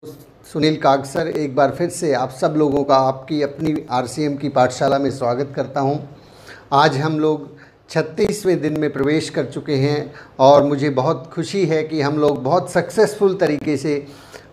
सुनील कागसर एक बार फिर से आप सब लोगों का आपकी अपनी आरसीएम की पाठशाला में स्वागत करता हूं। आज हम लोग 36वें दिन में प्रवेश कर चुके हैं और मुझे बहुत खुशी है कि हम लोग बहुत सक्सेसफुल तरीके से,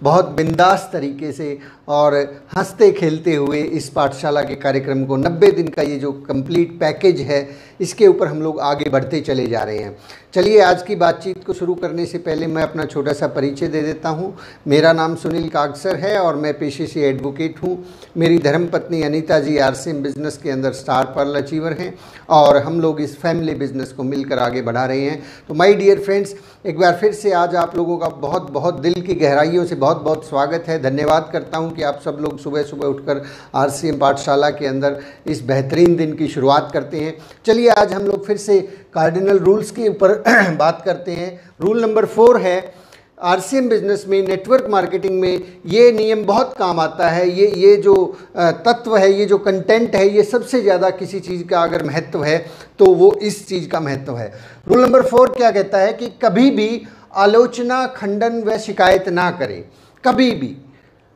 बहुत बिंदास तरीके से और हंसते खेलते हुए इस पाठशाला के कार्यक्रम को 90 दिन का ये जो कंप्लीट पैकेज है इसके ऊपर हम लोग आगे बढ़ते चले जा रहे हैं। चलिए आज की बातचीत को शुरू करने से पहले मैं अपना छोटा सा परिचय दे देता हूँ। मेरा नाम सुनील कागसर है और मैं पेशे से एडवोकेट हूँ। मेरी धर्मपत्नी अनीता जी आरसीएम बिजनेस के अंदर स्टार पर्ल अचीवर हैं और हम लोग इस फैमिली बिजनेस को मिलकर आगे बढ़ा रहे हैं। तो माय डियर फ्रेंड्स, एक बार फिर से आज आप लोगों का बहुत बहुत दिल की गहराइयों से बहुत बहुत स्वागत है। धन्यवाद करता हूँ कि आप सब लोग सुबह सुबह उठकर आरसीएम पाठशाला के अंदर इस बेहतरीन दिन की शुरुआत करते हैं। चलिए आज हम लोग फिर से कार्डिनल रूल्स के ऊपर बात करते हैं। रूल नंबर 4 है आरसीएम बिजनेस में, नेटवर्क मार्केटिंग में ये नियम बहुत काम आता है। ये जो तत्व है, ये जो कंटेंट है, ये सबसे ज़्यादा किसी चीज़ का अगर महत्व है तो वो इस चीज़ का महत्व है। रूल नंबर 4 क्या कहता है कि कभी भी आलोचना, खंडन व शिकायत ना करें।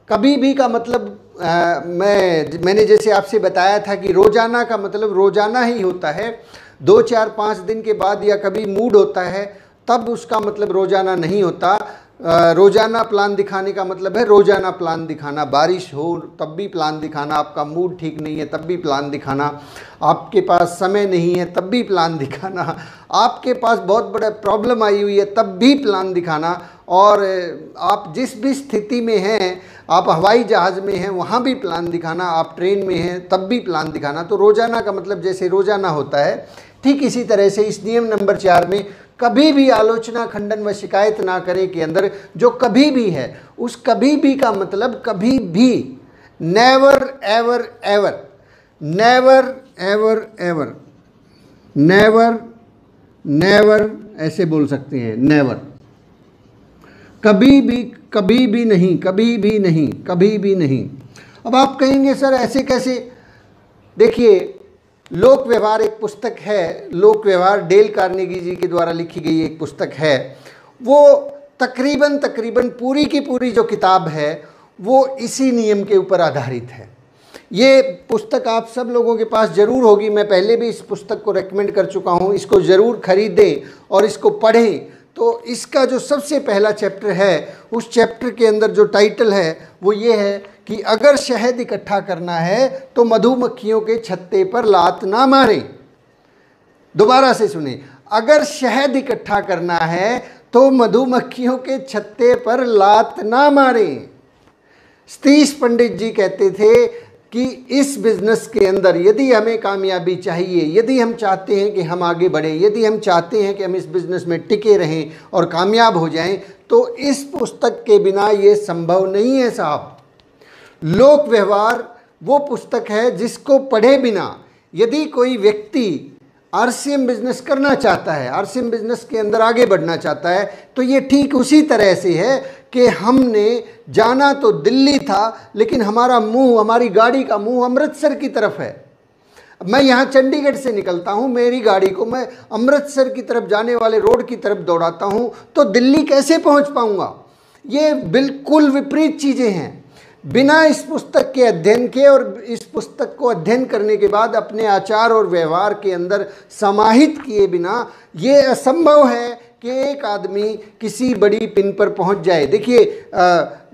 कभी भी का मतलब मैंने जैसे आपसे बताया था कि रोज़ाना का मतलब रोज़ाना ही होता है। 2, 4, 5 दिन के बाद या कभी मूड होता है तब उसका मतलब रोज़ाना नहीं होता। रोज़ाना प्लान दिखाने का मतलब है रोज़ाना प्लान दिखाना। बारिश हो तब भी प्लान दिखाना, आपका मूड ठीक नहीं है तब भी प्लान दिखाना, आपके पास समय नहीं है तब भी प्लान दिखाना, आपके पास बहुत बड़ा प्रॉब्लम आई हुई है तब भी प्लान दिखाना, और आप जिस भी स्थिति में हैं, आप हवाई जहाज़ में हैं वहाँ भी प्लान दिखाना, आप ट्रेन में हैं तब भी प्लान दिखाना। तो रोज़ाना का मतलब जैसे रोज़ाना होता है, ठीक इसी तरह से इस नियम नंबर 4 में कभी भी आलोचना, खंडन व शिकायत ना करें के अंदर जो कभी भी है, उस कभी भी का मतलब कभी भी, never ever ever, never ever ever, never never ऐसे बोल सकते हैं, नेवर, कभी भी नहीं, कभी भी नहीं, कभी भी नहीं। अब आप कहेंगे सर ऐसे कैसे? देखिए, लोक व्यवहार एक पुस्तक है, लोक व्यवहार डेल कार्नेगी जी के द्वारा लिखी गई एक पुस्तक है। वो तकरीबन पूरी की पूरी जो किताब है वो इसी नियम के ऊपर आधारित है। ये पुस्तक आप सब लोगों के पास ज़रूर होगी। मैं पहले भी इस पुस्तक को रेकमेंड कर चुका हूँ। इसको ज़रूर खरीदें और इसको पढ़ें। तो इसका जो सबसे पहला चैप्टर है, उस चैप्टर के अंदर जो टाइटल है वो ये है कि अगर शहद इकट्ठा करना है तो मधुमक्खियों के छत्ते पर लात ना मारें। दोबारा से सुने, अगर शहद इकट्ठा करना है तो मधुमक्खियों के छत्ते पर लात ना मारें। सतीश पंडित जी कहते थे कि इस बिज़नेस के अंदर यदि हमें कामयाबी चाहिए, यदि हम चाहते हैं कि हम आगे बढ़ें, यदि हम चाहते हैं कि हम इस बिज़नेस में टिके रहें और कामयाब हो जाएं, तो इस पुस्तक के बिना ये संभव नहीं है साहब। लोक व्यवहार वो पुस्तक है जिसको पढ़े बिना यदि कोई व्यक्ति आरसीएम बिजनेस करना चाहता है, आरसीएम बिजनेस के अंदर आगे बढ़ना चाहता है, तो ये ठीक उसी तरह से है कि हमने जाना तो दिल्ली था लेकिन हमारा मुंह, हमारी गाड़ी का मुंह अमृतसर की तरफ है। मैं यहाँ चंडीगढ़ से निकलता हूँ, मेरी गाड़ी को मैं अमृतसर की तरफ जाने वाले रोड की तरफ दौड़ाता हूँ, तो दिल्ली कैसे पहुँच पाऊँगा? ये बिल्कुल विपरीत चीज़ें हैं। बिना इस पुस्तक के अध्ययन के और इस पुस्तक को अध्ययन करने के बाद अपने आचार और व्यवहार के अंदर समाहित किए बिना ये असंभव है कि एक आदमी किसी बड़ी पिन पर पहुंच जाए। देखिए,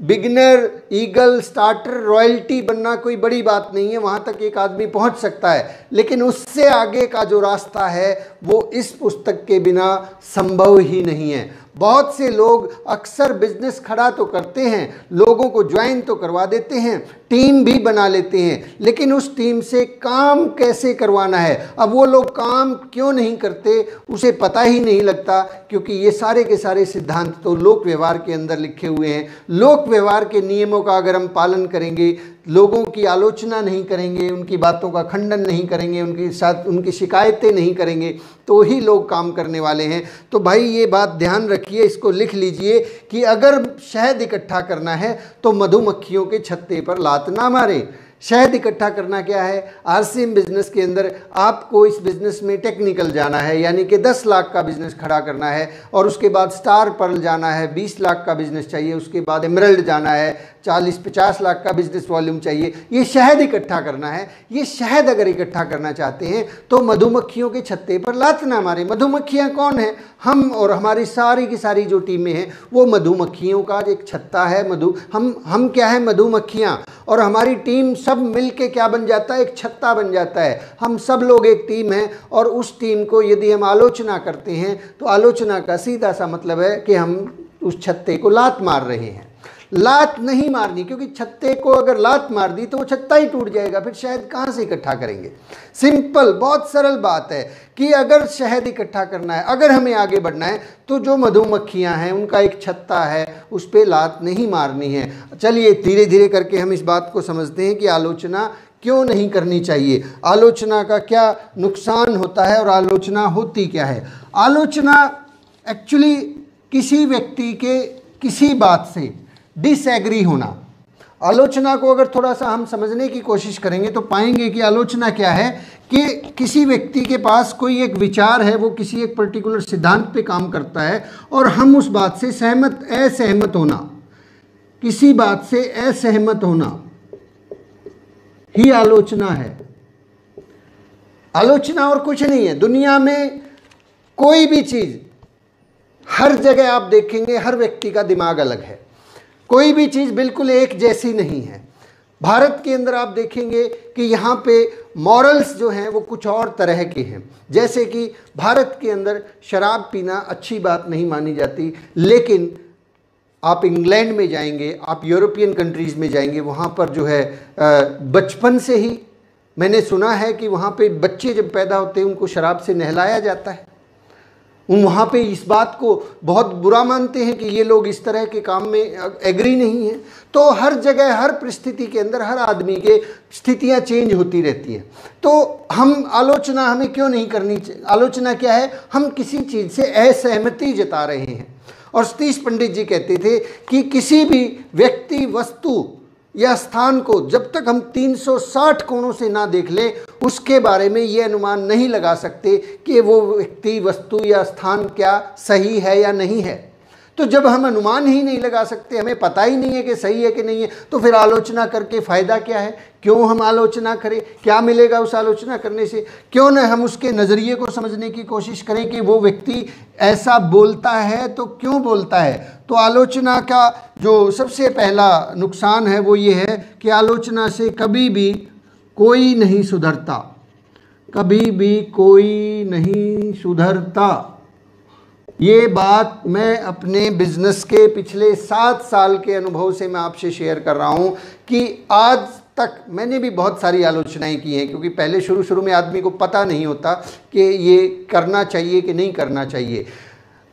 बिगिनर, ईगल, स्टार्टर, रॉयल्टी बनना कोई बड़ी बात नहीं है, वहाँ तक एक आदमी पहुँच सकता है, लेकिन उससे आगे का जो रास्ता है वो इस पुस्तक के बिना संभव ही नहीं है। बहुत से लोग अक्सर बिजनेस खड़ा तो करते हैं, लोगों को ज्वाइन तो करवा देते हैं, टीम भी बना लेते हैं, लेकिन उस टीम से काम कैसे करवाना है, अब वो लोग काम क्यों नहीं करते उसे पता ही नहीं लगता, क्योंकि ये सारे के सारे सिद्धांत तो लोक व्यवहार के अंदर लिखे हुए हैं। लोक व्यवहार के नियमों का अगर हम पालन करेंगे, लोगों की आलोचना नहीं करेंगे, उनकी बातों का खंडन नहीं करेंगे, उनके साथ उनकी शिकायतें नहीं करेंगे, तो ही लोग काम करने वाले हैं। तो भाई ये बात ध्यान रखिए, इसको लिख लीजिए कि अगर शहद इकट्ठा करना है तो मधुमक्खियों के छत्ते पर लात ना मारें। शहद इकट्ठा करना क्या है? आरसीएम बिजनेस के अंदर आपको इस बिजनेस में टेक्निकल जाना है, यानी कि 10 लाख का बिजनेस खड़ा करना है, और उसके बाद स्टार पर्ल जाना है, 20 लाख का बिजनेस चाहिए, उसके बाद एमरल्ड जाना है, 40-50 लाख का बिजनेस वॉल्यूम चाहिए। ये शहद इकट्ठा करना है। ये शहद अगर इकट्ठा करना चाहते हैं तो मधुमक्खियों के छत्ते पर लात ना मारे। मधुमक्खियाँ कौन है? हम और हमारी सारी की सारी जो टीमें हैं वो मधुमक्खियों का एक छत्ता है। हम क्या है? मधुमक्खियाँ, और हमारी टीम सब मिलके क्या बन जाता है? एक छत्ता बन जाता है। हम सब लोग एक टीम हैं, और उस टीम को यदि हम आलोचना करते हैं तो आलोचना का सीधा सा मतलब है कि हम उस छत्ते को लात मार रहे हैं। लात नहीं मारनी, क्योंकि छत्ते को अगर लात मार दी तो वो छत्ता ही टूट जाएगा, फिर शहद कहाँ से इकट्ठा करेंगे? सिंपल, बहुत सरल बात है कि अगर शहद इकट्ठा करना है, अगर हमें आगे बढ़ना है, तो जो मधुमक्खियाँ हैं उनका एक छत्ता है, उस पर लात नहीं मारनी है। चलिए धीरे धीरे करके हम इस बात को समझते हैं कि आलोचना क्यों नहीं करनी चाहिए, आलोचना का क्या नुकसान होता है और आलोचना होती क्या है। आलोचना एक्चुअली किसी व्यक्ति के किसी बात से डिसएग्री होना। आलोचना को अगर थोड़ा सा हम समझने की कोशिश करेंगे तो पाएंगे कि आलोचना क्या है कि किसी व्यक्ति के पास कोई एक विचार है, वो किसी एक पर्टिकुलर सिद्धांत पे काम करता है, और हम उस बात से असहमत होना, किसी बात से असहमत होना ही आलोचना है। आलोचना और कुछ नहीं है। दुनिया में कोई भी चीज़, हर जगह आप देखेंगे हर व्यक्ति का दिमाग अलग है, कोई भी चीज़ बिल्कुल एक जैसी नहीं है। भारत के अंदर आप देखेंगे कि यहाँ पे मॉरल्स जो हैं वो कुछ और तरह के हैं। जैसे कि भारत के अंदर शराब पीना अच्छी बात नहीं मानी जाती, लेकिन आप इंग्लैंड में जाएंगे, आप यूरोपियन कंट्रीज़ में जाएंगे, वहाँ पर जो है बचपन से ही मैंने सुना है कि वहाँ पे बच्चे जब पैदा होते हैं उनको शराब से नहलाया जाता है। वहाँ पे इस बात को बहुत बुरा मानते हैं कि ये लोग इस तरह के काम में एग्री नहीं है। तो हर जगह, हर परिस्थिति के अंदर हर आदमी के स्थितियाँ चेंज होती रहती हैं। तो आलोचना हमें क्यों नहीं करनी चाहिए? आलोचना क्या है? हम किसी चीज़ से असहमति जता रहे हैं। और सतीश पंडित जी कहते थे कि किसी भी व्यक्ति, वस्तु या स्थान को जब तक हम 360 कोणों से ना देख लें, उसके बारे में ये अनुमान नहीं लगा सकते कि वो व्यक्ति, वस्तु या स्थान क्या सही है या नहीं है। तो जब हम अनुमान ही नहीं लगा सकते, हमें पता ही नहीं है कि सही है कि नहीं है, तो फिर आलोचना करके फ़ायदा क्या है? क्यों हम आलोचना करें? क्या मिलेगा उस आलोचना करने से? क्यों न हम उसके नज़रिए को समझने की कोशिश करें कि वो व्यक्ति ऐसा बोलता है तो क्यों बोलता है। तो आलोचना का जो सबसे पहला नुकसान है वो ये है कि आलोचना से कभी भी कोई नहीं सुधरता, कभी भी कोई नहीं सुधरता। ये बात मैं अपने बिजनेस के पिछले 7 साल के अनुभव से मैं आपसे शेयर कर रहा हूँ कि आज तक मैंने भी बहुत सारी आलोचनाएं की हैं, क्योंकि पहले शुरू में आदमी को पता नहीं होता कि ये करना चाहिए कि नहीं करना चाहिए।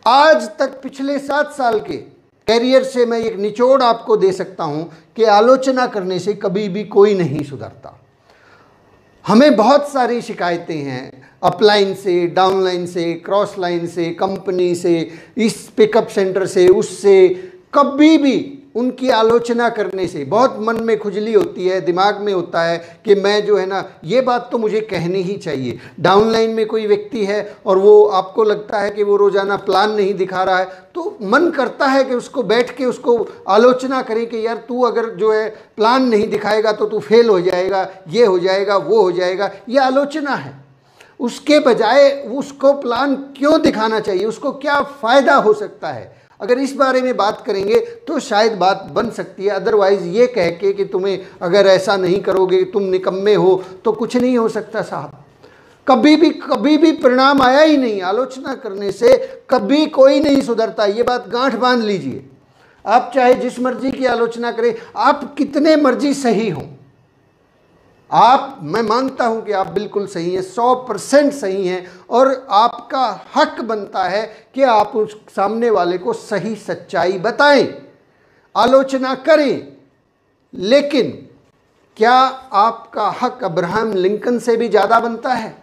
आज तक पिछले 7 साल के कैरियर से मैं एक निचोड़ आपको दे सकता हूँ कि आलोचना करने से कभी भी कोई नहीं सुधरता। हमें बहुत सारी शिकायतें हैं, अपलाइन से, डाउनलाइन से, क्रॉस लाइन से, कंपनी से, इस पिकअप सेंटर से, उससे। कभी भी उनकी आलोचना करने से बहुत मन में खुजली होती है, दिमाग में होता है कि मैं जो है ना, ये बात तो मुझे कहनी ही चाहिए। डाउनलाइन में कोई व्यक्ति है और वो आपको लगता है कि वो रोज़ाना प्लान नहीं दिखा रहा है, तो मन करता है कि उसको बैठ के उसको आलोचना करें कि यार तू अगर जो है प्लान नहीं दिखाएगा तो तू फेल हो जाएगा, ये हो जाएगा, वो हो जाएगा। ये आलोचना है। उसके बजाय उसको प्लान क्यों दिखाना चाहिए, उसको क्या फ़ायदा हो सकता है, अगर इस बारे में बात करेंगे तो शायद बात बन सकती है। अदरवाइज़ ये कह के कि तुम्हें अगर ऐसा नहीं करोगे तुम निकम्मे हो, तो कुछ नहीं हो सकता साहब। कभी भी परिणाम आया ही नहीं। आलोचना करने से कभी कोई नहीं सुधरता, ये बात गांठ बांध लीजिए। आप चाहे जिस मर्जी की आलोचना करें, आप कितने मर्जी सही हों, मैं मानता हूं कि आप बिल्कुल सही हैं, 100% सही हैं, और आपका हक बनता है कि आप उस सामने वाले को सही सच्चाई बताएं, आलोचना करें। लेकिन क्या आपका हक अब्राहम लिंकन से भी ज़्यादा बनता है?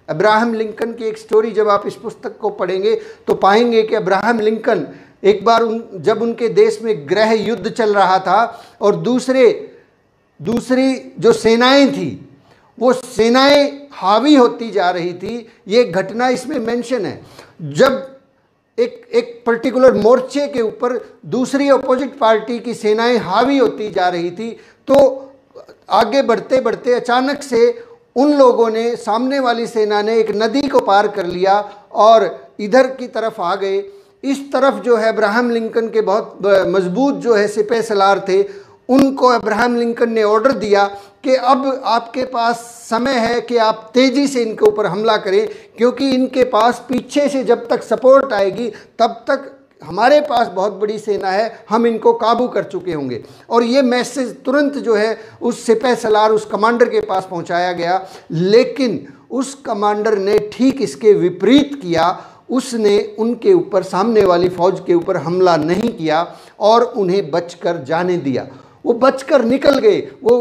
अब्राहम लिंकन की एक स्टोरी जब आप इस पुस्तक को पढ़ेंगे तो पाएंगे कि अब्राहम लिंकन एक बार जब उनके देश में गृह युद्ध चल रहा था और दूसरे दूसरी जो सेनाएं थी वो सेनाएं हावी होती जा रही थी। ये घटना इसमें मेंशन है। जब एक पर्टिकुलर मोर्चे के ऊपर दूसरी अपोजिट पार्टी की सेनाएं हावी होती जा रही थी, तो आगे बढ़ते बढ़ते अचानक से उन लोगों ने, सामने वाली सेना ने एक नदी को पार कर लिया और इधर की तरफ आ गए। इस तरफ जो है अब्राहम लिंकन के बहुत मजबूत जो है सिपह सलार थे, उनको अब्राहम लिंकन ने ऑर्डर दिया कि अब आपके पास समय है कि आप तेज़ी से इनके ऊपर हमला करें, क्योंकि इनके पास पीछे से जब तक सपोर्ट आएगी तब तक हमारे पास बहुत बड़ी सेना है, हम इनको काबू कर चुके होंगे। और ये मैसेज तुरंत जो है उस सिपह सलार, उस कमांडर के पास पहुंचाया गया। लेकिन उस कमांडर ने ठीक इसके विपरीत किया। उसने उनके ऊपर, सामने वाली फौज के ऊपर हमला नहीं किया और उन्हें बचकर जाने दिया। वो बचकर निकल गए। वो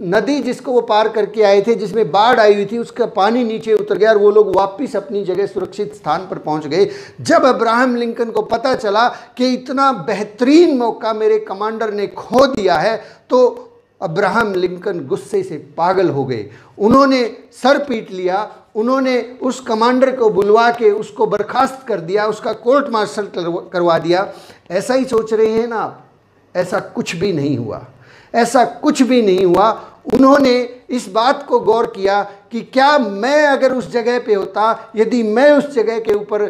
नदी जिसको वो पार करके आए थे, जिसमें बाढ़ आई हुई थी, उसका पानी नीचे उतर गया और वो लोग वापस अपनी जगह सुरक्षित स्थान पर पहुंच गए। जब अब्राहम लिंकन को पता चला कि इतना बेहतरीन मौका मेरे कमांडर ने खो दिया है, तो अब्राहम लिंकन गुस्से से पागल हो गए। उन्होंने सर पीट लिया। उन्होंने उस कमांडर को बुलवा के उसको बर्खास्त कर दिया, उसका कोर्ट मार्शल करवा दिया। ऐसा ही सोच रहे हैं ना आप? ऐसा कुछ भी नहीं हुआ। ऐसा कुछ भी नहीं हुआ। उन्होंने इस बात को गौर किया कि क्या मैं अगर उस जगह पे होता, यदि मैं उस जगह के ऊपर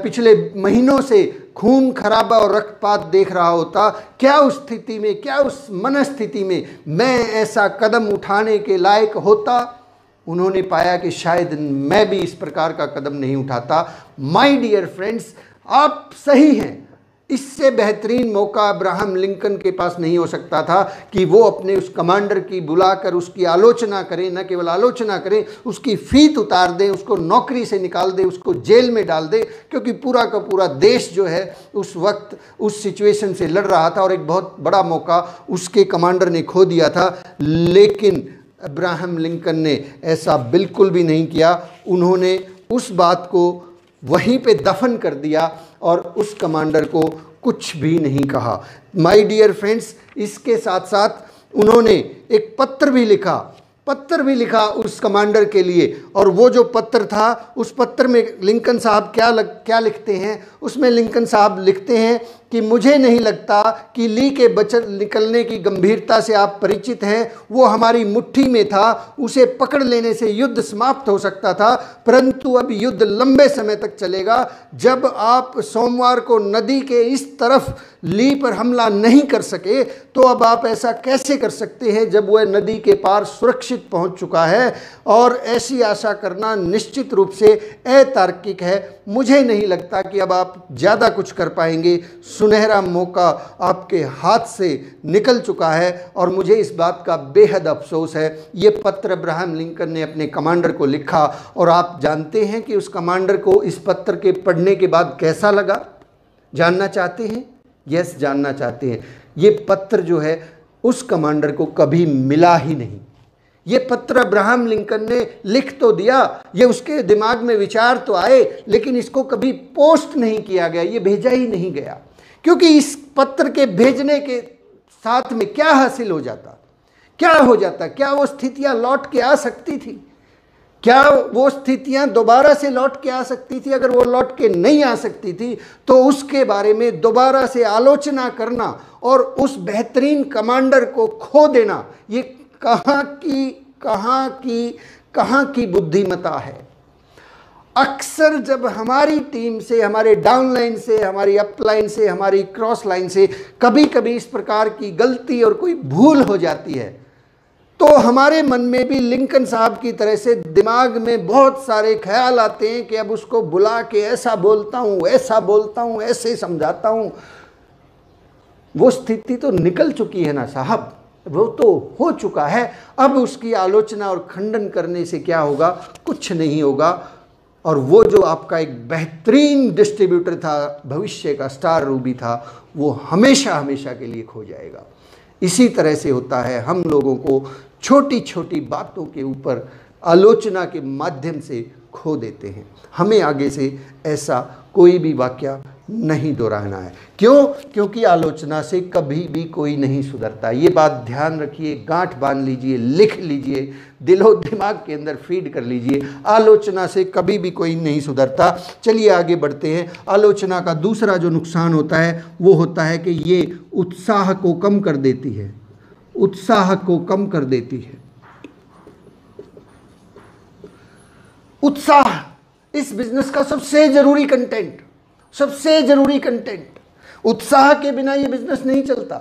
पिछले महीनों से खून खराबा और रक्तपात देख रहा होता, क्या उस स्थिति में, क्या उस मनस्थिति में मैं ऐसा कदम उठाने के लायक होता? उन्होंने पाया कि शायद मैं भी इस प्रकार का कदम नहीं उठाता। माय डियर फ्रेंड्स, आप सही हैं। इससे बेहतरीन मौका अब्राहम लिंकन के पास नहीं हो सकता था कि वो अपने उस कमांडर की बुलाकर उसकी आलोचना करें। न केवल आलोचना करें, उसकी फीत उतार दें, उसको नौकरी से निकाल दें, उसको जेल में डाल दें, क्योंकि पूरा का पूरा देश जो है उस वक्त उस सिचुएशन से लड़ रहा था और एक बहुत बड़ा मौका उसके कमांडर ने खो दिया था। लेकिन अब्राहम लिंकन ने ऐसा बिल्कुल भी नहीं किया। उन्होंने उस बात को वहीं पे दफन कर दिया और उस कमांडर को कुछ भी नहीं कहा। माय डियर फ्रेंड्स, इसके साथ साथ उन्होंने एक पत्र भी लिखा उस कमांडर के लिए। और वो जो पत्र था, उस पत्र में लिंकन साहब क्या लिखते हैं? उसमें लिंकन साहब लिखते हैं कि मुझे नहीं लगता कि ली के निकलने की गंभीरता से आप परिचित हैं। वो हमारी मुट्ठी में था, उसे पकड़ लेने से युद्ध समाप्त हो सकता था, परंतु अब युद्ध लंबे समय तक चलेगा। जब आप सोमवार को नदी के इस तरफ ली पर हमला नहीं कर सके, तो अब आप ऐसा कैसे कर सकते हैं जब वह नदी के पार सुरक्षित पहुंच चुका है? और ऐसी आशा करना निश्चित रूप से अतार्किक है। मुझे नहीं लगता कि अब आप ज़्यादा कुछ कर पाएंगे। सुनहरा मौका आपके हाथ से निकल चुका है और मुझे इस बात का बेहद अफसोस है। ये पत्र अब्राहम लिंकन ने अपने कमांडर को लिखा और आप जानते हैं कि उस कमांडर को इस पत्र के पढ़ने के बाद कैसा लगा? जानना चाहते हैं? यस, जानना चाहते हैं। ये पत्र जो है उस कमांडर को कभी मिला ही नहीं। ये पत्र अब्राहम लिंकन ने लिख तो दिया, ये उसके दिमाग में विचार तो आए, लेकिन इसको कभी पोस्ट नहीं किया गया, ये भेजा ही नहीं गया। क्योंकि इस पत्र के भेजने के साथ में क्या हासिल हो जाता? क्या वो स्थितियां लौट के आ सकती थी? क्या वो स्थितियां दोबारा से लौट के आ सकती थी? अगर वो लौट के नहीं आ सकती थी तो उसके बारे में दोबारा से आलोचना करना और उस बेहतरीन कमांडर को खो देना, ये कहाँ की बुद्धिमता है? अक्सर जब हमारी टीम से, हमारे डाउन लाइन से, हमारी अप लाइन से, हमारी क्रॉस लाइन से कभी कभी इस प्रकार की गलती और कोई भूल हो जाती है, तो हमारे मन में भी लिंकन साहब की तरह से दिमाग में बहुत सारे ख्याल आते हैं कि अब उसको बुला के ऐसा बोलता हूँ, ऐसे समझाता हूँ। वो स्थिति तो निकल चुकी है ना साहब, वो तो हो चुका है। अब उसकी आलोचना और खंडन करने से क्या होगा? कुछ नहीं होगा। और वो जो आपका एक बेहतरीन डिस्ट्रीब्यूटर था, भविष्य का स्टार रूबी था, वो हमेशा हमेशा के लिए खो जाएगा। इसी तरह से होता है, हम लोगों को छोटी छोटी बातों के ऊपर आलोचना के माध्यम से खो देते हैं। हमें आगे से ऐसा कोई भी वाकया नहीं दोहराना है। क्यों? क्योंकि आलोचना से कभी भी कोई नहीं सुधरता। ये बात ध्यान रखिए, गांठ बांध लीजिए, लिख लीजिए, दिलो दिमाग के अंदर फीड कर लीजिए, आलोचना से कभी भी कोई नहीं सुधरता। चलिए आगे बढ़ते हैं। आलोचना का दूसरा जो नुकसान होता है वो होता है कि ये उत्साह को कम कर देती है, उत्साह को कम कर देती है। उत्साह इस बिजनेस का सबसे जरूरी कंटेंट, सबसे जरूरी कंटेंट। उत्साह के बिना ये बिजनेस नहीं चलता।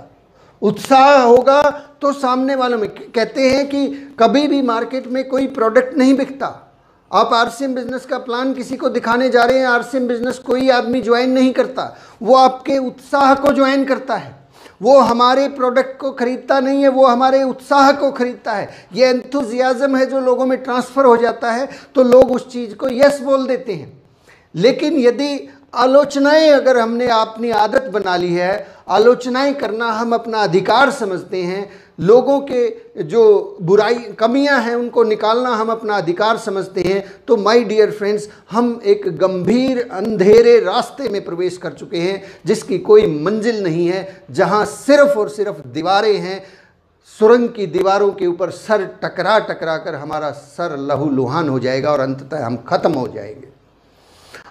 उत्साह होगा तो सामने वालों में, कहते हैं कि कभी भी मार्केट में कोई प्रोडक्ट नहीं बिकता। आप आरसीएम बिजनेस का प्लान किसी को दिखाने जा रहे हैं, आरसीएम बिजनेस कोई आदमी ज्वाइन नहीं करता, वो आपके उत्साह को ज्वाइन करता है। वो हमारे प्रोडक्ट को खरीदता नहीं है, वो हमारे उत्साह को खरीदता है। ये एंथुजियाज्म है जो लोगों में ट्रांसफर हो जाता है, तो लोग उस चीज़ को यस बोल देते हैं। लेकिन यदि आलोचनाएं अगर हमने अपनी आदत बना ली है, आलोचनाएं करना हम अपना अधिकार समझते हैं, लोगों के जो बुराई कमियां हैं उनको निकालना हम अपना अधिकार समझते हैं, तो माय डियर फ्रेंड्स, हम एक गंभीर अंधेरे रास्ते में प्रवेश कर चुके हैं जिसकी कोई मंजिल नहीं है, जहां सिर्फ और सिर्फ दीवारें हैं। सुरंग की दीवारों के ऊपर सर टकरा टकरा कर हमारा सर लहूलुहान हो जाएगा और अंततः हम खत्म हो जाएंगे।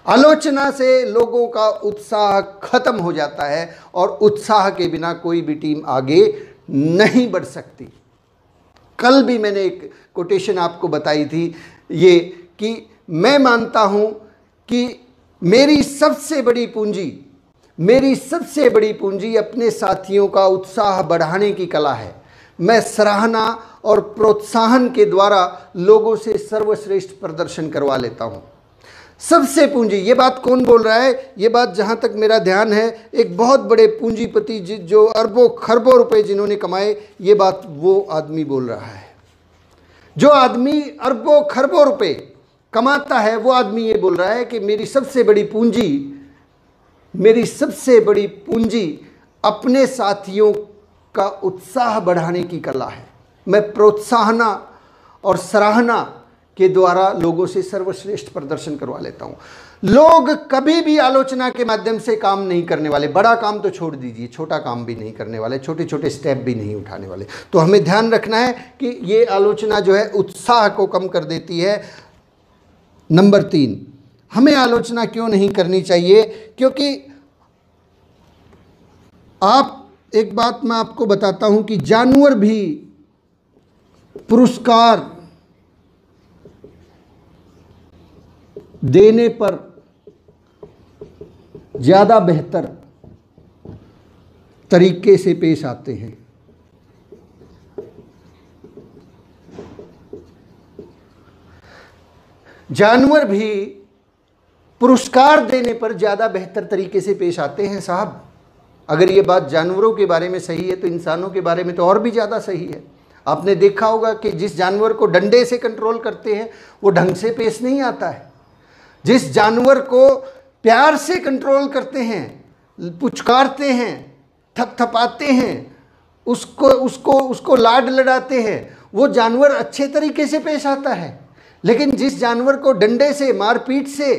आलोचना से लोगों का उत्साह खत्म हो जाता है और उत्साह के बिना कोई भी टीम आगे नहीं बढ़ सकती। कल भी मैंने एक कोटेशन आपको बताई थी, ये कि मैं मानता हूं कि मेरी सबसे बड़ी पूंजी अपने साथियों का उत्साह बढ़ाने की कला है। मैं सराहना और प्रोत्साहन के द्वारा लोगों से सर्वश्रेष्ठ प्रदर्शन करवा लेता हूं। सबसे पूंजी, ये बात कौन बोल रहा है? ये बात जहां तक मेरा ध्यान है, एक बहुत बड़े पूंजीपति जो अरबों खरबों रुपए जिन्होंने कमाए, ये बात वो आदमी बोल रहा है। जो आदमी अरबों खरबों रुपए कमाता है वो आदमी ये बोल रहा है कि मेरी सबसे बड़ी पूंजी अपने साथियों का उत्साह बढ़ाने की कला है। मैं प्रोत्साहना और सराहना के द्वारा लोगों से सर्वश्रेष्ठ प्रदर्शन करवा लेता हूं। लोग कभी भी आलोचना के माध्यम से काम नहीं करने वाले। बड़ा काम तो छोड़ दीजिए, छोटा काम भी नहीं करने वाले, छोटे छोटे स्टेप भी नहीं उठाने वाले। तो हमें ध्यान रखना है कि ये आलोचना जो है उत्साह को कम कर देती है। नंबर 3, हमें आलोचना क्यों नहीं करनी चाहिए? क्योंकि एक बात मैं आपको बताता हूं कि जानवर भी पुरस्कार देने पर ज़्यादा बेहतर तरीके से पेश आते हैं। जानवर भी पुरस्कार देने पर ज़्यादा बेहतर तरीके से पेश आते हैं साहब। अगर ये बात जानवरों के बारे में सही है तो इंसानों के बारे में तो और भी ज़्यादा सही है। आपने देखा होगा कि जिस जानवर को डंडे से कंट्रोल करते हैं वो ढंग से पेश नहीं आता है। जिस जानवर को प्यार से कंट्रोल करते हैं, पुचकारते हैं, थपथपाते हैं, उसको लाड लड़ाते हैं, वो जानवर अच्छे तरीके से पेश आता है। लेकिन जिस जानवर को डंडे से, मारपीट से,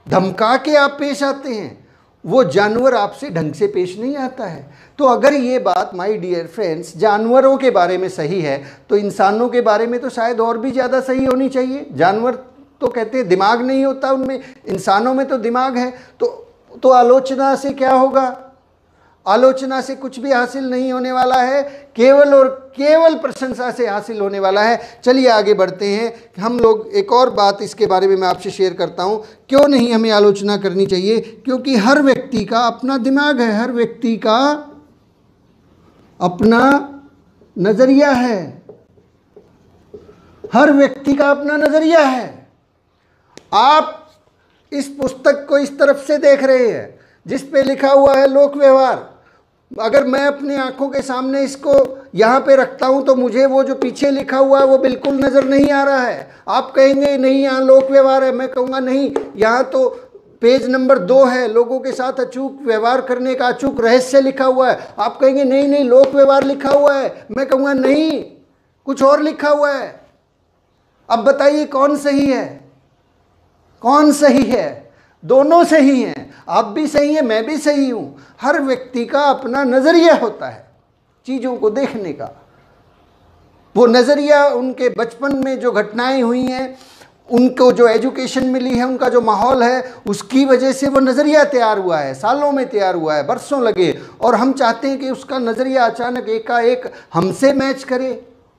धमका के आप पेश आते हैं, वो जानवर आपसे ढंग से पेश नहीं आता है। तो अगर ये बात माय डियर फ्रेंड्स जानवरों के बारे में सही है तो इंसानों के बारे में तो शायद और भी ज़्यादा सही होनी चाहिए। जानवर तो कहते हैं दिमाग नहीं होता उनमें, इंसानों में तो दिमाग है। तो आलोचना से क्या होगा? आलोचना से कुछ भी हासिल नहीं होने वाला है, केवल और केवल प्रशंसा से हासिल होने वाला है। चलिए आगे बढ़ते हैं। हम लोग एक और बात इसके बारे में मैं आपसे शेयर करता हूं, क्यों नहीं हमें आलोचना करनी चाहिए। क्योंकि हर व्यक्ति का अपना दिमाग है, हर व्यक्ति का अपना नज़रिया है, हर व्यक्ति का अपना नज़रिया है। आप इस पुस्तक को इस तरफ से देख रहे हैं जिस पे लिखा हुआ है लोक व्यवहार। अगर मैं अपनी आंखों के सामने इसको यहाँ पे रखता हूँ तो मुझे वो जो पीछे लिखा हुआ है वो बिल्कुल नज़र नहीं आ रहा है। आप कहेंगे नहीं यहाँ लोक व्यवहार है, मैं कहूँगा नहीं यहाँ तो पेज नंबर 2 है, लोगों के साथ अचूक व्यवहार करने का अचूक रहस्य लिखा हुआ है। आप कहेंगे नहीं नहीं लोक व्यवहार लिखा हुआ है, मैं कहूँगा नहीं कुछ और लिखा हुआ है। अब बताइए कौन सही है, कौन सही है? दोनों सही हैं, आप भी सही हैं, मैं भी सही हूँ। हर व्यक्ति का अपना नज़रिया होता है चीज़ों को देखने का। वो नज़रिया उनके बचपन में जो घटनाएं हुई हैं, उनको जो एजुकेशन मिली है, उनका जो माहौल है, उसकी वजह से वो नज़रिया तैयार हुआ है, सालों में तैयार हुआ है, बरसों लगे। और हम चाहते हैं कि उसका नज़रिया अचानक एकाएक हमसे मैच करे।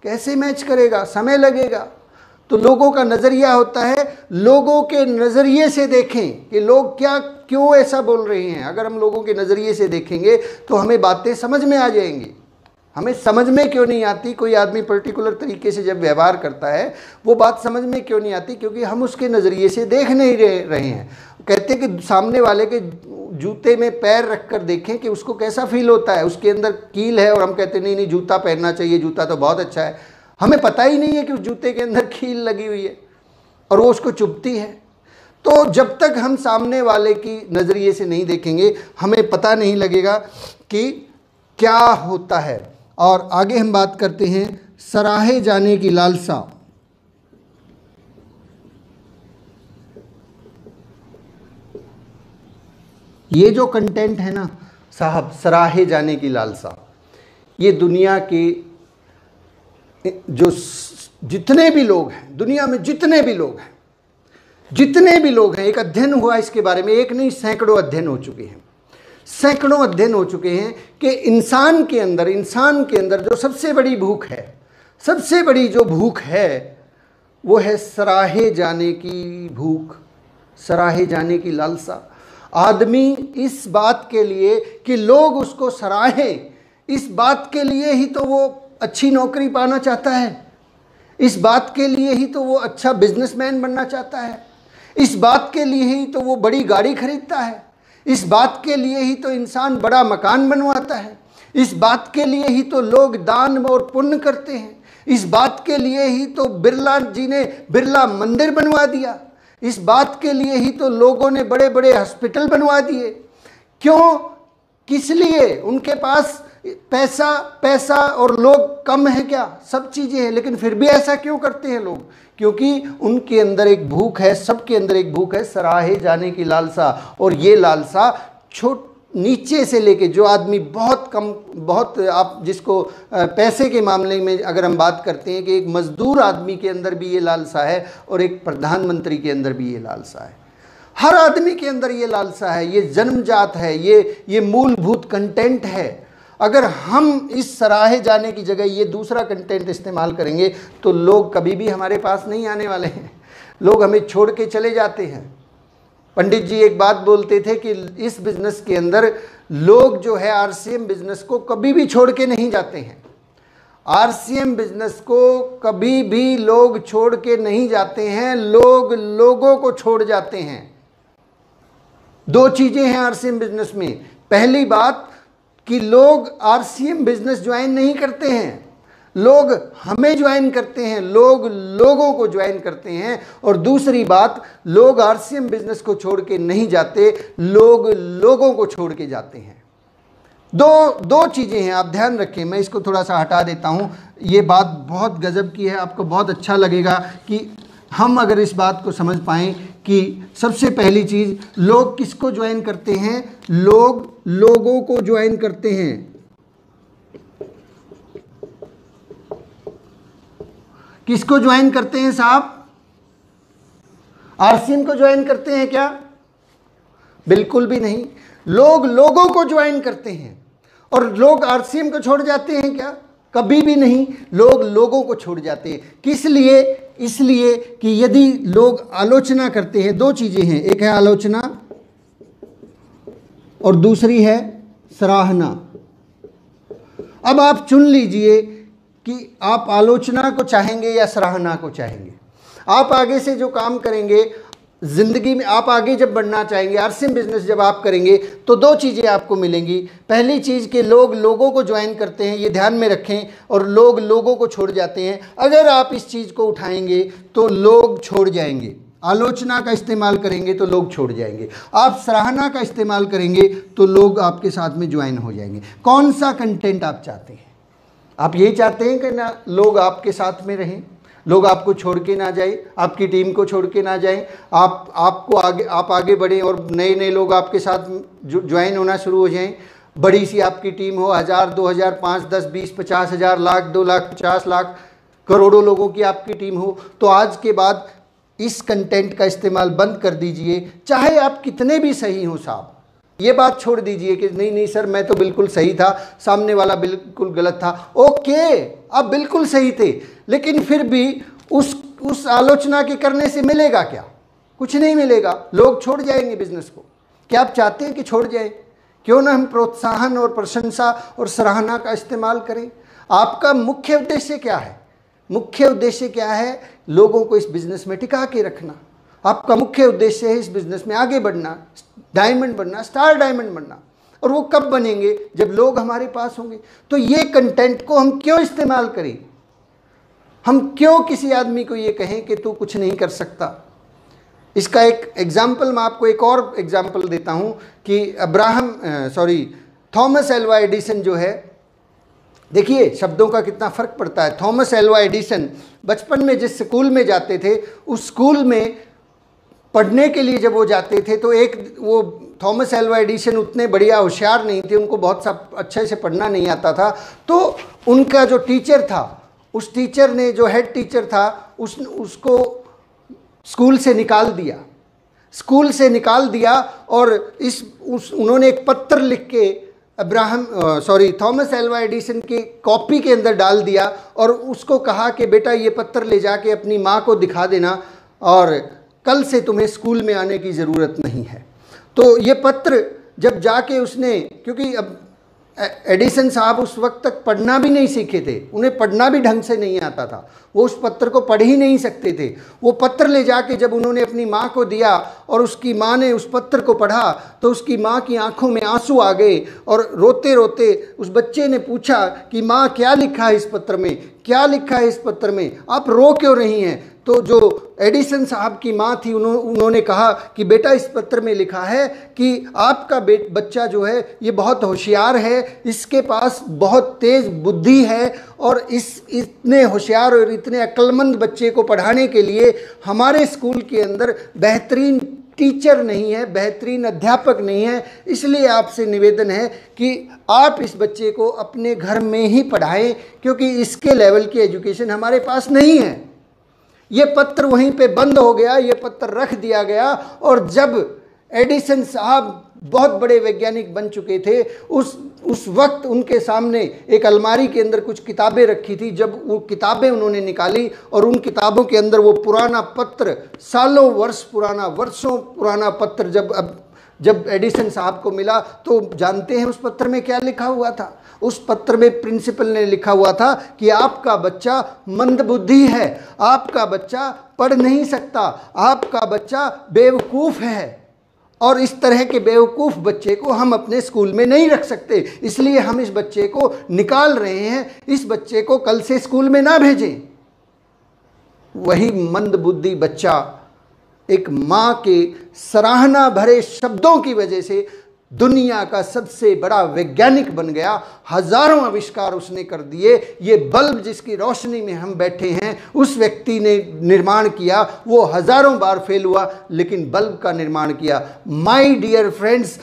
कैसे मैच करेगा? समय लगेगा। तो लोगों का नज़रिया होता है, लोगों के नज़रिए से देखें कि लोग क्या क्यों ऐसा बोल रहे हैं। अगर हम लोगों के नज़रिए से देखेंगे तो हमें बातें समझ में आ जाएंगी। हमें समझ में क्यों नहीं आती? कोई आदमी पर्टिकुलर तरीके से जब व्यवहार करता है, वो बात समझ में क्यों नहीं आती? क्योंकि हम उसके नज़रिए से देख नहीं रहे हैं। कहते हैं कि सामने वाले के जूते में पैर रख कर देखें कि उसको कैसा फील होता है। उसके अंदर कील है और हम कहते नहीं जूता पहनना चाहिए, जूता तो बहुत अच्छा है। हमें पता ही नहीं है कि उस जूते के अंदर कील लगी हुई है और वो उसको चुभती है। तो जब तक हम सामने वाले की नज़रिए से नहीं देखेंगे, हमें पता नहीं लगेगा कि क्या होता है। और आगे हम बात करते हैं सराहे जाने की लालसा। ये जो कंटेंट है ना साहब, सराहे जाने की लालसा, ये दुनिया के जो जितने भी लोग हैं, दुनिया में जितने भी लोग हैं, एक अध्ययन हुआ इसके बारे में, एक नहीं सैकड़ों अध्ययन हो चुके हैं। सैकड़ों अध्ययन हो चुके हैं कि इंसान के अंदर जो सबसे बड़ी भूख है, सबसे बड़ी जो भूख है, वो है सराहे जाने की भूख, सराहे जाने की लालसा। आदमी इस बात के लिए कि लोग उसको सराहें, इस बात के लिए ही तो वो अच्छी नौकरी पाना चाहता है, इस बात के लिए ही तो वो अच्छा बिजनेसमैन बनना चाहता है, इस बात के लिए ही तो वो बड़ी गाड़ी खरीदता है, इस बात के लिए ही तो इंसान बड़ा मकान बनवाता है, इस बात के लिए ही तो लोग दान और पुण्य करते हैं, इस बात के लिए ही तो बिरला जी ने बिरला मंदिर बनवा दिया, इस बात के लिए ही तो लोगों ने बड़े बड़े हॉस्पिटल बनवा दिए। क्यों? किस लिए? उनके पास पैसा और लोग कम है क्या? सब चीज़ें हैं, लेकिन फिर भी ऐसा क्यों करते हैं लोग? क्योंकि उनके अंदर एक भूख है, सबके अंदर एक भूख है, सराहे जाने की लालसा। और ये लालसा नीचे से लेके जो आदमी बहुत आप जिसको पैसे के मामले में अगर हम बात करते हैं कि एक मजदूर आदमी के अंदर भी ये लालसा है और एक प्रधानमंत्री के अंदर भी ये लालसा है। हर आदमी के अंदर ये लालसा है, ये जन्मजात है, ये मूलभूत कंटेंट है। अगर हम इस सराहे जाने की जगह ये दूसरा कंटेंट इस्तेमाल करेंगे तो लोग कभी भी हमारे पास नहीं आने वाले हैं, लोग हमें छोड़ के चले जाते हैं। पंडित जी एक बात बोलते थे कि इस बिज़नेस के अंदर लोग जो है आरसीएम बिज़नेस को कभी भी छोड़ के नहीं जाते हैं। आरसीएम बिज़नेस को कभी भी लोग छोड़ के नहीं जाते हैं, लोग लोगों को छोड़ जाते हैं। दो चीज़ें हैं आरसीएम बिज़नेस में। पहली बात कि लोग आरसीएम बिज़नेस ज्वाइन नहीं करते हैं, लोग हमें ज्वाइन करते हैं, लोग लोगों को ज्वाइन करते हैं। और दूसरी बात, लोग आरसीएम बिजनेस को छोड़ के नहीं जाते, लोग लोगों को छोड़ के जाते हैं। दो चीज़ें हैं, आप ध्यान रखें। मैं इसको थोड़ा सा हटा देता हूँ। ये बात बहुत गजब की है, आपको बहुत अच्छा लगेगा कि हम अगर इस बात को समझ पाएँ कि सबसे पहली चीज़, लोग किसको ज्वाइन करते हैं? लोग लोगों को ज्वाइन करते हैं। किसको ज्वाइन करते हैं साहब? आरसीएम को ज्वाइन करते हैं क्या? बिल्कुल भी नहीं। लोग लोगों को ज्वाइन करते हैं। और लोग आरसीएम को छोड़ जाते हैं क्या? कभी भी नहीं। लोग लोगों को छोड़ जाते हैं। किस लिए? इसलिए कि यदि लोग आलोचना करते हैं, दो चीजें हैं, एक है आलोचना और दूसरी है सराहना। अब आप चुन लीजिए कि आप आलोचना को चाहेंगे या सराहना को चाहेंगे। आप आगे से जो काम करेंगे ज़िंदगी में, आप आगे जब बढ़ना चाहेंगे, आरसीएम बिजनेस जब आप करेंगे तो दो चीज़ें आपको मिलेंगी। पहली चीज़ कि लोग लोगों को ज्वाइन करते हैं, ये ध्यान में रखें, और लोग लोगों को छोड़ जाते हैं। अगर आप इस चीज़ को उठाएंगे तो लोग छोड़ जाएंगे। आलोचना का इस्तेमाल करेंगे तो लोग छोड़ जाएंगे, आप सराहना का इस्तेमाल करेंगे तो लोग आपके साथ में ज्वाइन हो जाएंगे। कौन सा कंटेंट आप चाहते हैं? आप यही चाहते हैं कि ना लोग आपके साथ में रहें, लोग आपको छोड़ के ना जाए, आपकी टीम को छोड़ के ना जाए, आप आगे बढ़ें और नए नए लोग आपके साथ ज्वाइन होना शुरू हो जाएं। बड़ी सी आपकी टीम हो, 1000, 2000, 5, 10, 20, 50 हज़ार, लाख, 2 लाख, 50 लाख, करोड़ों लोगों की आपकी टीम हो, तो आज के बाद इस कंटेंट का इस्तेमाल बंद कर दीजिए। चाहे आप कितने भी सही हो साहब, ये बात छोड़ दीजिए कि नहीं नहीं सर मैं तो बिल्कुल सही था, सामने वाला बिल्कुल गलत था। ओके, आप बिल्कुल सही थे, लेकिन फिर भी उस आलोचना के करने से मिलेगा क्या? कुछ नहीं मिलेगा। लोग छोड़ जाएंगे बिजनेस को। क्या आप चाहते हैं कि छोड़ जाए? क्यों ना हम प्रोत्साहन और प्रशंसा और सराहना का इस्तेमाल करें। आपका मुख्य उद्देश्य क्या है? मुख्य उद्देश्य क्या है? लोगों को इस बिजनेस में टिका के रखना। आपका मुख्य उद्देश्य है इस बिजनेस में आगे बढ़ना, डायमंड बनना, स्टार डायमंड बनना। और वो कब बनेंगे? जब लोग हमारे पास होंगे। तो ये कंटेंट को हम क्यों इस्तेमाल करें? हम क्यों किसी आदमी को ये कहें कि तू कुछ नहीं कर सकता? इसका एक एग्जाम्पल मैं आपको एक और एग्जाम्पल देता हूँ कि थॉमस एल्वा एडिसन जो है, देखिए शब्दों का कितना फ़र्क पड़ता है। थॉमस एल्वा एडिसन बचपन में जिस स्कूल में जाते थे, उस स्कूल में पढ़ने के लिए जब वो जाते थे तो वो थॉमस एल्वा एडिसन उतने बढ़िया होशियार नहीं थे, उनको बहुत सा अच्छे से पढ़ना नहीं आता था। तो उनका जो टीचर था, उस टीचर ने, जो हेड टीचर था, उसको स्कूल से निकाल दिया और उन्होंने एक पत्र लिख के थॉमस एल्वा एडिसन के कॉपी के अंदर डाल दिया और उसको कहा कि बेटा ये पत्र ले जाके अपनी माँ को दिखा देना और कल से तुम्हें स्कूल में आने की ज़रूरत नहीं है। तो ये पत्र जब जाके उसने, क्योंकि अब एडिसन साहब उस वक्त तक पढ़ना भी नहीं सीखे थे, उन्हें पढ़ना भी ढंग से नहीं आता था, वो उस पत्र को पढ़ ही नहीं सकते थे। वो पत्र ले जाके जब उन्होंने अपनी माँ को दिया और उसकी माँ ने उस पत्र को पढ़ा तो उसकी माँ की आंखों में आंसू आ गए और रोते रोते उस बच्चे ने पूछा कि माँ क्या लिखा है इस पत्र में, क्या लिखा है इस पत्र में, आप रो क्यों रही हैं? तो जो एडिसन साहब की माँ थी उन्होंने कहा कि बेटा इस पत्र में लिखा है कि आपका बच्चा जो है ये बहुत होशियार है, इसके पास बहुत तेज़ बुद्धि है और इतने होशियार और इतने अक्लमंद बच्चे को पढ़ाने के लिए हमारे स्कूल के अंदर बेहतरीन टीचर नहीं है, बेहतरीन अध्यापक नहीं है। इसलिए आपसे निवेदन है कि आप इस बच्चे को अपने घर में ही पढ़ाएं, क्योंकि इसके लेवल की एजुकेशन हमारे पास नहीं है। ये पत्र वहीं पे बंद हो गया, ये पत्र रख दिया गया। और जब एडिसन साहब बहुत बड़े वैज्ञानिक बन चुके थे, उस वक्त उनके सामने एक अलमारी के अंदर कुछ किताबें रखी थी। जब वो किताबें उन्होंने निकाली और उन किताबों के अंदर वो पुराना पत्र, सालों वर्ष पुराना, वर्षों पुराना पत्र जब एडिसन साहब को मिला, तो जानते हैं उस पत्र में क्या लिखा हुआ था? उस पत्र में प्रिंसिपल ने लिखा हुआ था कि आपका बच्चा मंदबुद्धि है, आपका बच्चा पढ़ नहीं सकता, आपका बच्चा बेवकूफ़ है और इस तरह के बेवकूफ़ बच्चे को हम अपने स्कूल में नहीं रख सकते, इसलिए हम इस बच्चे को निकाल रहे हैं, इस बच्चे को कल से स्कूल में ना भेजें। वही मंदबुद्धि बच्चा एक माँ के सराहना भरे शब्दों की वजह से दुनिया का सबसे बड़ा वैज्ञानिक बन गया। हजारों आविष्कार उसने कर दिए। ये बल्ब जिसकी रोशनी में हम बैठे हैं, उस व्यक्ति ने निर्माण किया। वो हजारों बार फेल हुआ लेकिन बल्ब का निर्माण किया। माय डियर फ्रेंड्स,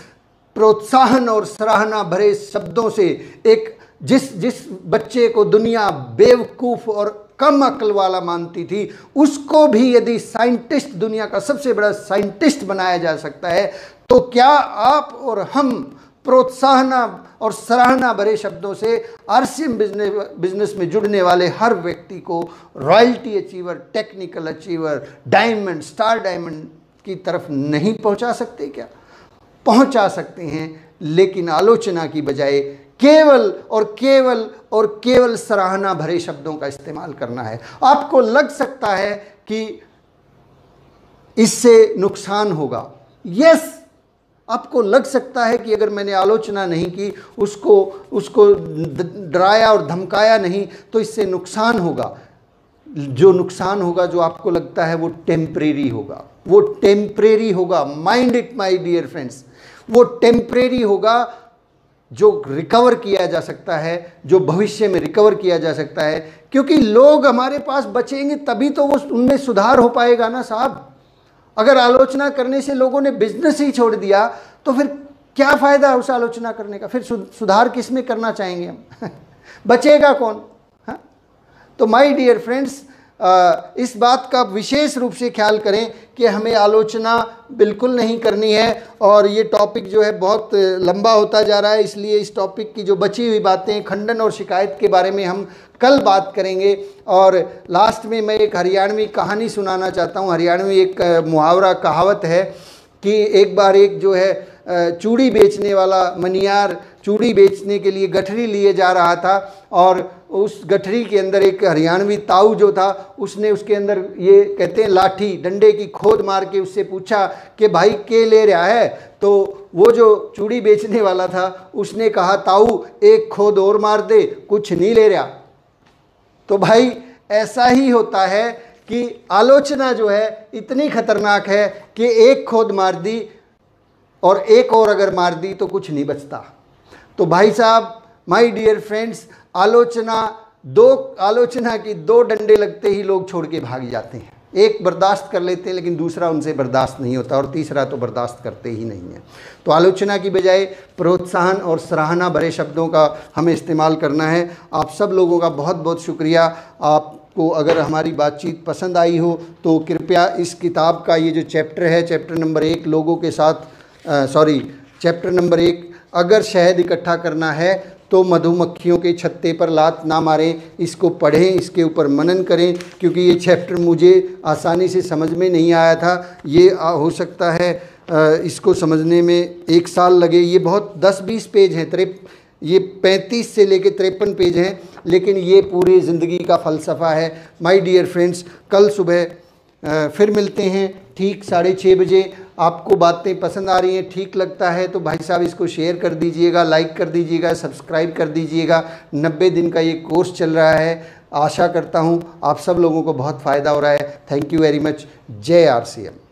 प्रोत्साहन और सराहना भरे शब्दों से एक जिस बच्चे को दुनिया बेवकूफ़ और कम अक्ल वाला मानती थी, उसको भी यदि साइंटिस्ट, दुनिया का सबसे बड़ा साइंटिस्ट बनाया जा सकता है, तो क्या आप और हम प्रोत्साहना और सराहना भरे शब्दों से आरसीएम बिजनेस में जुड़ने वाले हर व्यक्ति को royalty achiever, technical achiever, diamond, star diamond की तरफ नहीं पहुंचा सकते? क्या पहुंचा सकते हैं, लेकिन आलोचना की बजाय केवल और केवल सराहना भरे शब्दों का इस्तेमाल करना है। आपको लग सकता है कि इससे नुकसान होगा, यस, आपको लग सकता है कि अगर मैंने आलोचना नहीं की, उसको डराया और धमकाया नहीं, तो इससे नुकसान होगा। जो नुकसान होगा, जो आपको लगता है, वो टेम्परेरी होगा, वो टेम्परेरी होगा। Mind it my dear friends, वो टेम्परेरी होगा। जो रिकवर किया जा सकता है, जो भविष्य में रिकवर किया जा सकता है, क्योंकि लोग हमारे पास बचेंगे तभी तो वो उनमें सुधार हो पाएगा ना साहब। अगर आलोचना करने से लोगों ने बिजनेस ही छोड़ दिया तो फिर क्या फ़ायदा उस आलोचना करने का? फिर सुधार किस में करना चाहेंगे हम? बचेगा कौन? हाँ? तो माय डियर फ्रेंड्स, इस बात का विशेष रूप से ख्याल करें कि हमें आलोचना बिल्कुल नहीं करनी है। और ये टॉपिक जो है बहुत लंबा होता जा रहा है, इसलिए इस टॉपिक की जो बची हुई बातें, खंडन और शिकायत के बारे में हम कल बात करेंगे। और लास्ट में मैं एक हरियाणवी कहानी सुनाना चाहता हूँ। हरियाणवी एक मुहावरा कहावत है कि एक बार एक जो है चूड़ी बेचने वाला मनियार चूड़ी बेचने के लिए गठरी लिए जा रहा था, और उस गठरी के अंदर एक हरियाणवी ताऊ जो था उसने उसके अंदर ये कहते हैं लाठी डंडे की खोद मार के उससे पूछा कि भाई के ले रहा है? तो वो जो चूड़ी बेचने वाला था उसने कहा, ताऊ एक खोद और मार दे, कुछ नहीं ले रहा। तो भाई ऐसा ही होता है कि आलोचना जो है इतनी खतरनाक है कि एक खोद मार दी और एक और अगर मार दी तो कुछ नहीं बचता। तो भाई साहब, माय डियर फ्रेंड्स, आलोचना की दो डंडे लगते ही लोग छोड़ के भाग जाते हैं। एक बर्दाश्त कर लेते हैं लेकिन दूसरा उनसे बर्दाश्त नहीं होता, और तीसरा तो बर्दाश्त करते ही नहीं है। तो आलोचना की बजाय प्रोत्साहन और सराहना भरे शब्दों का हमें इस्तेमाल करना है। आप सब लोगों का बहुत बहुत शुक्रिया। आपको अगर हमारी बातचीत पसंद आई हो तो कृपया इस किताब का ये जो चैप्टर है, चैप्टर नंबर 1 लोगों के साथ चैप्टर नंबर 1, अगर शहद इकट्ठा करना है तो मधुमक्खियों के छत्ते पर लात ना मारें, इसको पढ़ें, इसके ऊपर मनन करें, क्योंकि ये चैप्टर मुझे आसानी से समझ में नहीं आया था। ये हो सकता है इसको समझने में 1 साल लगे। ये बहुत 10-20 पेज हैं, ये 35 से लेके 53 पेज हैं, लेकिन ये पूरी ज़िंदगी का फ़लसफ़ा है। माय डियर फ्रेंड्स, कल सुबह फिर मिलते हैं ठीक 6:30 बजे। आपको बातें पसंद आ रही हैं, ठीक लगता है तो भाई साहब इसको शेयर कर दीजिएगा, लाइक कर दीजिएगा, सब्सक्राइब कर दीजिएगा। 90 दिन का ये कोर्स चल रहा है। आशा करता हूँ आप सब लोगों को बहुत फ़ायदा हो रहा है। Thank you very much. जय RCM।